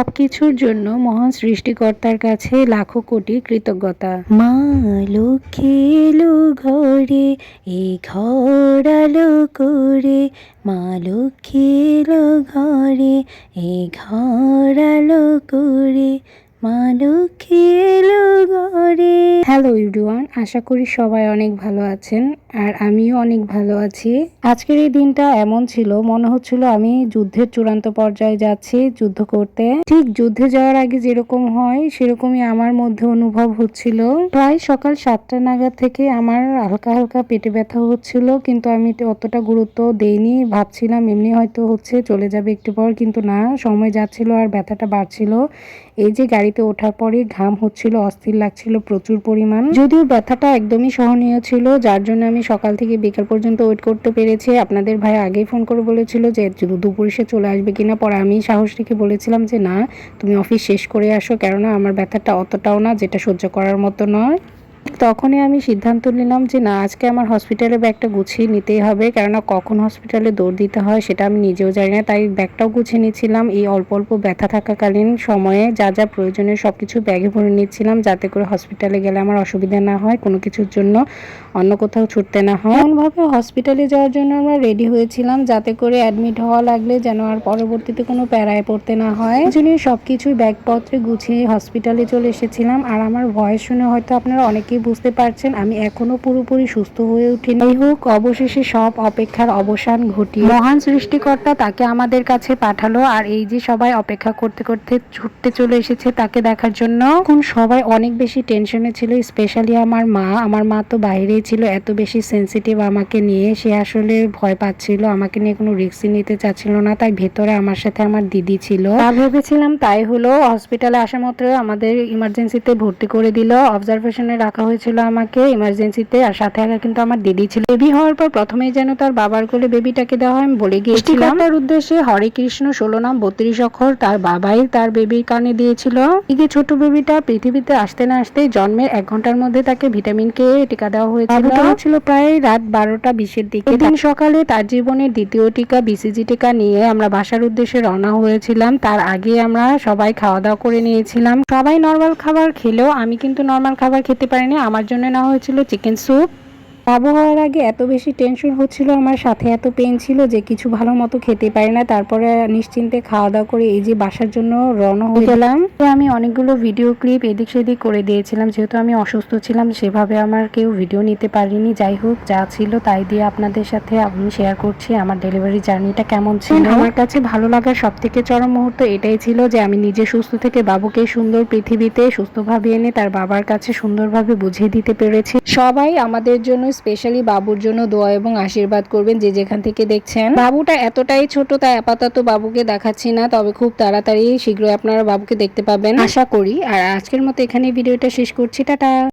সবকিছুর জন্য মহান সৃষ্টিকর্তার কাছে লাখো কোটি কৃতজ্ঞতা। মা লক্ষ্মী এলো ঘরে, এই ঘর আলো করে। মা লক্ষ্মী এলো ঘরে, এই ঘর আলো করে। মা লক্ষ্মী এলো ঘরে। হ্যালো এভরিওয়ান, আশা করি সবাই অনেক ভালো আছেন আর আমিও অনেক ভালো আছি। আজকের এই দিনটা এমন ছিল, মনে হচ্ছিল আমি যুদ্ধের চূড়ান্ত পর্যায়ে যাচ্ছি যুদ্ধ করতে। ঠিক যুদ্ধে যাওয়ার আগে যেরকম হয় সেরকমই আমার মধ্যে অনুভব হচ্ছিল। প্রায় সকাল 7টা নাগাদ থেকে আমার হালকা হালকা পেটে ব্যথা হচ্ছিল, কিন্তু আমি অতটা গুরুত্ব দেইনি। ভাবছিলাম এমনি হয়তো হচ্ছে, চলে যাবে একটু পর, কিন্তু না, সময় যাচ্ছিল আর ব্যথাটা বাড়ছিল। এই যে গাড়িতে ওঠার পরে ঘাম হচ্ছিল, অস্থির লাগছিল প্রচুর পরিমাণ। যদিও ব্যথাটা একদমই সহনীয় ছিল, যার জন্য আমি সকাল থেকে বিকাল পর্যন্ত ওয়েট করতে পেরেছি। আপনাদের ভাই আগেই ফোন করে বলেছিল যে দুপুর এসে চলে আসবে কিনা, পরে আমি সাহস রেখে বলেছিলাম যে না, তুমি অফিস শেষ করে আসো, কেননা আমার ব্যথাটা অতটাও না যেটা সহ্য করার মতো নয়। তখনই আমি সিদ্ধান্ত নিলাম যে না, আজকে আমার হসপিটালে ব্যাগটা গুছিয়ে নিতেই হবে, কেননা কখন হসপিটালে দৌড় দিতে হয় সেটা আমি নিজেও জানি না। তাই ব্যাগটাও গুছিয়ে নিচ্ছিলাম। এই অল্প অল্প ব্যথা থাকাকালীন সময়ে যা যা প্রয়োজনীয় সব কিছু ব্যাগে ভরে নিচ্ছিলাম, যাতে করে হসপিটালে গেলে আমার অসুবিধা না হয়, কোনো কিছুর জন্য অন্য কোথাও ছুটতে না হয়। এমনভাবে হসপিটালে যাওয়ার জন্য আমরা রেডি হয়েছিলাম, যাতে করে অ্যাডমিট হওয়া লাগলে যেন আর পরবর্তীতে কোনো প্যারায় পড়তে না হয়। এই জন্য সবকিছু ব্যাগপত্রে গুছিয়ে হসপিটালে চলে এসেছিলাম। আর আমার ভয়েস শুনে হয়তো আপনারা অনেকেই বুঝতে পারছেন আমি এখনো পুরোপুরি সুস্থ হয়ে উঠিনি। যাই হোক, অবশেষে সব অপেক্ষার অবসান ঘটিয়ে মহান সৃষ্টিকর্তা তাকে আমাদের কাছে পাঠালো। আর এই যে সবাই অপেক্ষা করতে করতে ছুটতে চলে এসেছে তাকে দেখার জন্য। এখন সবাই অনেক বেশি টেনশনে ছিল, স্পেশালি আমার মা তো বাইরেই ছিল, এত বেশি সেন্সিটিভ আমাকে নিয়ে। সে আসলে ভয় পাচ্ছিল, আমাকে নিয়ে কোনো রিস্কই নিতে চাচ্ছিল না। তাই ভেতরে আমার সাথে আমার দিদি ছিল। ভেবেছিলাম তাই হলো, হসপিটালে আসা মাত্র আমাদের ইমার্জেন্সিতে ভর্তি করে দিল। অবজারভেশনে রাখা হয়েছিল আমাকে ইমার্জেন্সিতে, আর সাথে কিন্তু আমার দিদি ছিল। বেবি হওয়ার পর প্রথমেই যেন তার বাবার কোলে বেবিটাকে দেওয়া হয় আমি বলে গিয়েছিলাম। তার উদ্দেশ্যে হরে কৃষ্ণ 16 নাম 32 অক্ষর তার বাবাই তার বেবির কানে দিয়েছিল। এই ছোট বেবিটা পৃথিবীতে আসতে না আসতে জন্মের 1 ঘন্টার মধ্যে তাকে ভিটামিন কে টিকা দেওয়া হয়েছিল। ছিল প্রায় রাত 12টা 20-এর দিকে। দিন সকালে তার জীবনের দ্বিতীয় টিকা বিসিজি টিকা নিয়ে আমরা বাসার উদ্দেশ্যে রওনা হয়েছিলাম। তার আগে আমরা সবাই খাওয়া দাওয়া করে নিয়েছিলাম। সবাই নর্মাল খাবার খেলেও আমি কিন্তু নর্মাল খাবার খেতে পারিনি। আমার জন্য নেওয়া হয়েছিল চিকেন স্যুপ। বাবু হওয়ার আগে এত বেশি টেনশন হচ্ছিল, আমার সাথে এত পেন ছিল যে কিছু ভালো মতো খেতে পারি না। তারপরে নিশ্চিন্তে খাওয়া দাওয়া করে এই যে বাসার জন্য রওনা হয়ে গেলাম। আমি অনেকগুলো ভিডিও ক্লিপ এদিক সেদিক করে দিয়েছিলাম, যেহেতু আমি অসুস্থ ছিলাম, সেভাবে আমার কেউ ভিডিও নিতে পারিনি। যাই হোক, যা ছিল তাই দিয়ে আপনাদের সাথে আমি শেয়ার করছি আমার ডেলিভারি জার্নিটা কেমন ছিল। আমার কাছে ভালো লাগার সব থেকে চরম মুহূর্ত এটাই ছিল যে আমি নিজে সুস্থ থেকে বাবুকে সুন্দর পৃথিবীতে সুস্থভাবে এনে তার বাবার কাছে সুন্দরভাবে বুঝিয়ে দিতে পেরেছি। সবাই আমাদের জন্য, স্পেশালি বাবুর জন্য দোয়া এবং আশীর্বাদ করবেন যে যেখান থেকে দেখছেন। বাবুটা এতটাই ছোট, তাই আপাতত বাবুকে দেখাচ্ছি না, তবে খুব তাড়াতাড়ি শীঘ্রই আপনারা বাবুকে দেখতে পাবেন আশা করি। আর আজকের মতো এখানে ভিডিওটা শেষ করছি, টাটা।